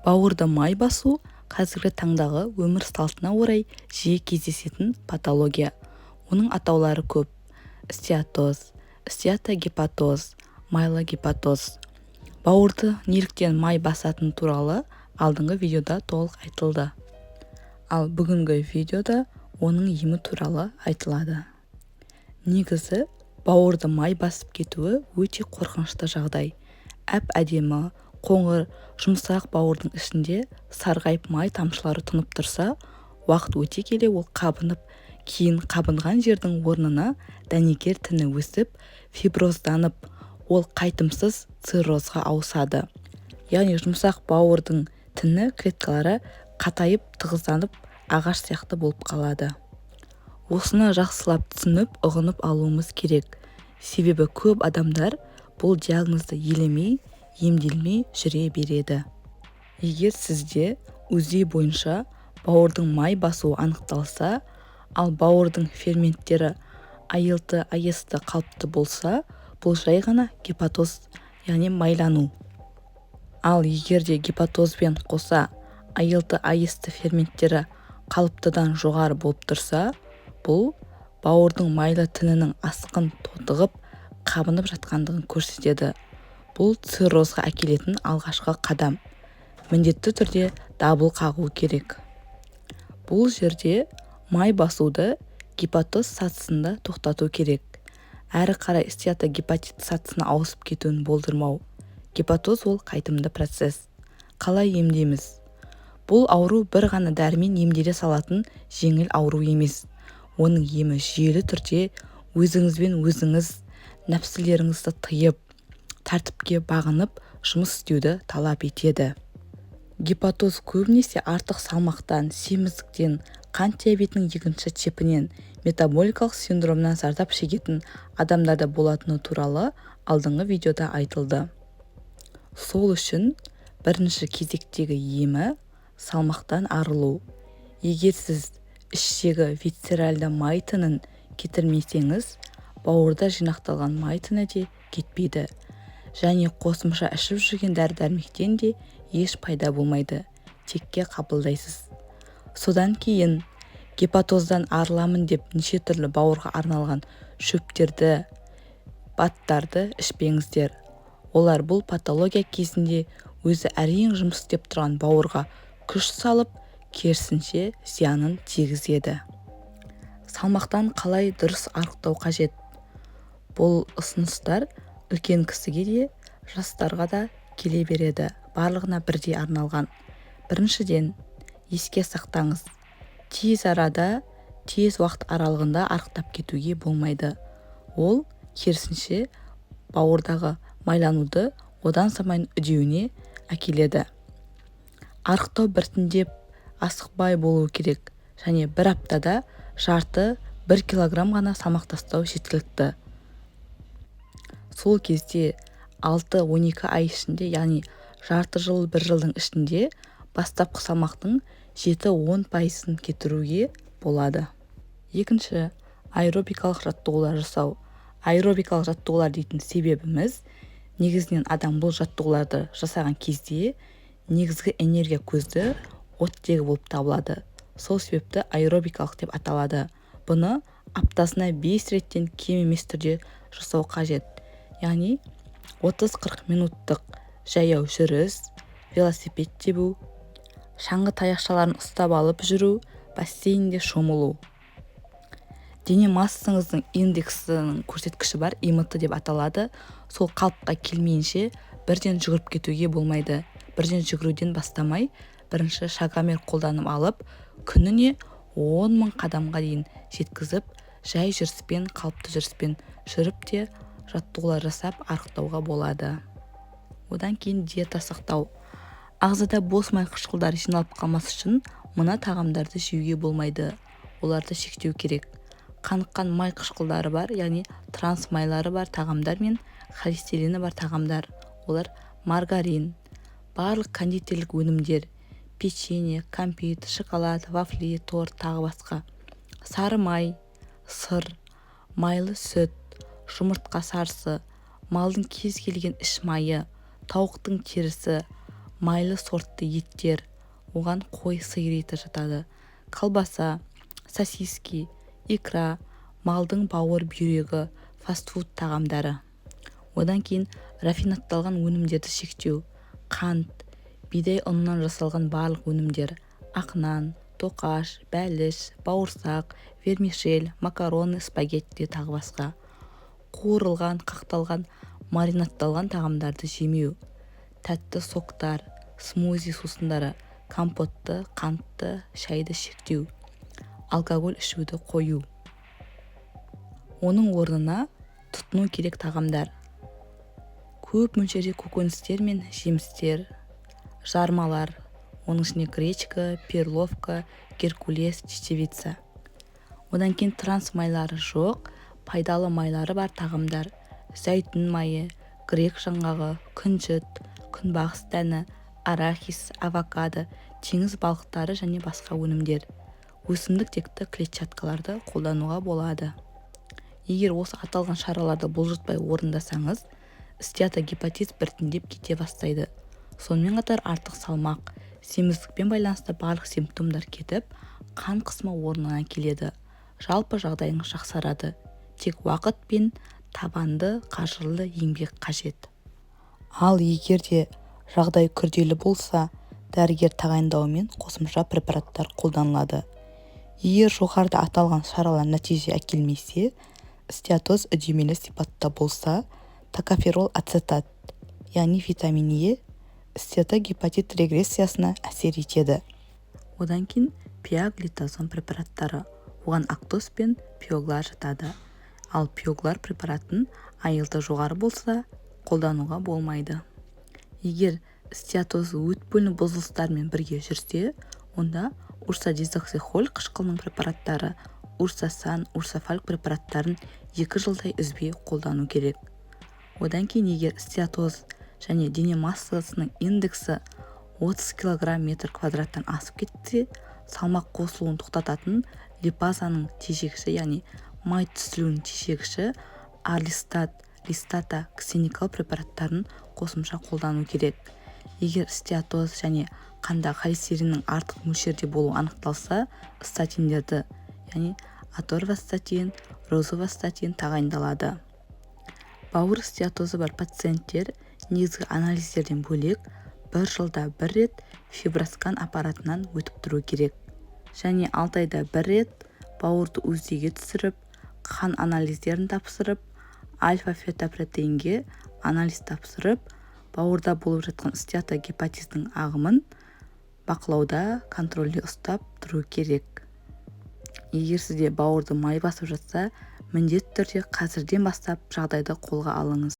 Бауырды май басу қазіргі таңдағы өмір салтына орай жиі кездесетін патология. Оның атаулары көп: стеатоз, стеатогепатоз, майлогепатоз. Бауырды неліктен май басатын туралы алдыңғы видеода толық айтылды. Ал бүгінгі видеода оның емі туралы айтылады. Негізі, бауырды май басып кетуі өте қорқынышты жағдай. Әп-әдемі, қоңыр, жұмсақ бауырдың ішінде сарғайып май тамшылары тұнып тұрса, уақыт өте келе ол қабынып, кейін қабынған жердің орнына дәнекер тіні өсіп, фиброзданып, ол қайтымсыз циррозға ауысады. Яғни жұмсақ бауырдың тіні клеткалары қатайып, тығызданып, ағаш сияқты болып қалады. Осыны жақсылап түсініп, ұғынып алуымыз керек. Себебі көп адамдар бұл диагнозды елемей, емделмей жүре береді. Егер сізде УЗИ бойынша бауырдың май басуы анықталса, ал бауырдың ферменттері АЛТ, АСТ қалыпты болса, бұл жай ғана гепатоз, яғни майлану. Ал егер де гепатозбен қоса АЛТ, АСТ ферменттері қалыптыдан жоғары болып тұрса, бұл бауырдың майлы тінінің асқын тотығып, қабынып жатқандығын көрсетеді. Бұл циррозға әкелетін алғашқы қадам. Міндетті түрде дабыл қағу керек. Бұл жерде май басуды гепатоз сатысында тоқтату керек. Әрі қарай стеатогепатит сатысына ауысып кетуін болдырмау. Гепатоз ол қайтымды процесс. Қалай емдейміз? Бұл ауру бір ғана дәрімен емделе салатын жеңіл ауру емес. Оның емі жүйелі түрде өзіңізбен өзіңіз нәпсілеріңізді тыйып, тәртіпке бағынып жұмыс істеуді талап етеді. Гепатоз көбінесе артық салмақтан, семіздіктен, қант диабетінің екінші типінен, метаболикалық синдромнан зардап шегетін адамдарда болатыны туралы алдыңғы видеода айтылды. Сол үшін бірінші кезектегі емі салмақтан арылу. Егер сіз іштегі висцеральды май тінін кетірмесеңіз, бауырда жинақталған май тіні де кетпейді. Және қосымша ішіп жүрген дәрі-дәрмектен де еш пайда болмайды, текке қабылдайсыз. Содан кейін гепатоздан арыламын деп неше түрлі бауырға арналған шөптерді, баттарды ішпеңіздер. Олар бұл патология кезінде өзі әрең жұмыс істеп тұрған бауырға күш салып, керісінше зиянын тигізеді. Салмақтан қалай дұрыс арықтау қажет? Бұл ұсыныстар үлкен кісіге де, жастарға да келе береді. Барлығына бірдей арналған. Біріншіден, еске сақтаңыз. Тез арада, тез уақыт аралығында арықтап кетуге болмайды. Ол, керісінше, бауырдағы майлануды одан самайын үдеуіне әкеледі. Арықтау біртіндеп, асықпай болуы керек. Және бір аптада жарты 1 килограмм ғана салмақ тастау жеткілікті. Сол кезде 6-12 ай ішінде, яғни жарты жыл, 1 жылдың ішінде бастапқы салмақтың 7-10% кетіруге болады. Екінші, аэробикалық жаттығулар жасау. Аэробикалық жаттығулар дейтін себебіміз, негізінен адам бұл жаттығуларды жасаған кезде негізгі энергия көзі оттегі болып табылады. Сол себепті аэробикалық деп аталады. Бұны аптасына 5 реттен кем емес түрде жасау қажет. Яғни 30-40 минуттық жаяу жүріс, велосипед тебу, шаңғы таяқшаларын ұстап алып жүру, бассейнде шомылу. Дене массаңыздың индексінің көрсеткіші бар, ИМТ деп аталады. Сол қалыпқа келмейінше бірден жүгіріп кетуге болмайды. Бірден жүгіруден бастамай, бірінші шагомер қолданып алып, күніне 10 000 қадамға дейін жеткізіп, жай жүріспен, қалыпты жүріспен жүріп те жаттығулар жасап арықтауға болады. Одан кейін диета сақтау. Ағзада бос май қышқылдары жиналып қалмас үшін мына тағамдарды жеуге болмайды. Оларды шектеу керек. Қаныққан май қышқылдары бар, яғни транс майлары бар тағамдар мен холестерині бар тағамдар. Олар маргарин, барлық кондитерлік өнімдер, печенье, кәмпит, шоколад, вафли, торт, тағы басқа. Сары май, сыр, майлы сүт, жұмыртқа сарысы, малдың кез келген іш майы, тауықтың терісі, майлы сортты еттер, оған қой, сиыр еті жатады, колбаса, сосиски, икра, малдың бауыр, бүйрегі, фастфуд тағамдары. Одан кейін рафинатталған өнімдерді шектеу, қант, бидай ұнынан жасалған барлық өнімдер, ақ нан, тоқаш, бәліш, бауырсақ, вермишель, макароны, спагетти тағы басқа. Қуырылған, қақталған, маринатталған тағамдарды жемеу, тәтті соктар, смузи сусындары, компотты, қантты, шайды шектеу, алкоголь ішуді қою. Оның орнына тұтыну керек тағамдар: көп мөлшерде көкөністер мен жемістер, жармалар, оның ішінде гречка, перловка, геркулес, чечевица. Одан кейін транс майлары жоқ, пайдалы майлары бар тағамдар: зәйтүн майы, грек жаңғағы, күнжіт, күнбағыс дәні, арахис, авокадо, теңіз балықтары және басқа өнімдер. Өсімдік текті клетчаткаларды қолдануға болады. Егер осы аталған шараларды бұлжытпай орындасаңыз, стеатогепатит біртіндеп кете бастайды. Сонымен қатар артық салмақ, семіздікпен байланысты барлық симптомдар кетіп, қан қысымы орнына келеді. Жалпы жағдайыңыз жақсарады. Тек уақыт пен табанды қажырлы еңбек қажет. Ал егер де жағдай күрделі болса, дәрігер тағайындауымен қосымша препараттар қолданылады. Егер жоғарыда аталған шаралар нәтиже әкелмесе, стеатоз үдемелі сипатта болса, токоферол ацетат, яғни витамин Е, стеатогепатит регрессиясына әсер етеді. Одан кейін пиоглитазон препараттары, оған актоз пен пиоглар жатады. Ал пиоглар препаратын айылды жоғары болса, қолдануға болмайды. Егер стеатоз өт бөліну бұзылыстармен бірге жүрсе, онда урсодизоксихоль қышқылының препараттары, урсасан, урсафальк препараттарын 2 жылдай үзбей қолдану керек. Одан кейін егер стеатоз және дене массасының индексі 30 кг метр квадраттан асып кетсе, салмақ қосылуын тоқтататын липазаның тежегіші, яғни май түзілуінің тежегіші арлистат, листата, ксеникал препараттарын қосымша қолдану керек. Егер стеатоз және қанда холестериннің артық мөлшерде болуы анықталса, статиндерді, яғни аторвастатин, розовастатин тағайындалады. Бауыр стеатозы бар пациенттер негізгі анализдерден бөлек 1 жылда 1 рет фиброскан аппаратынан өтіп тұру керек. Және 6 айда 1 рет бауырды УЗИ-ге түсіріп, қан анализдерін тапсырып, альфа-фетопротеинге анализ тапсырып, бауырда болып жатқан стеатогепатиттің ағымын бақылауда, контрольде ұстап тұру керек. Егер сізде бауырды май басып жатса, міндетті түрде қазірден бастап жағдайды қолға алыңыз.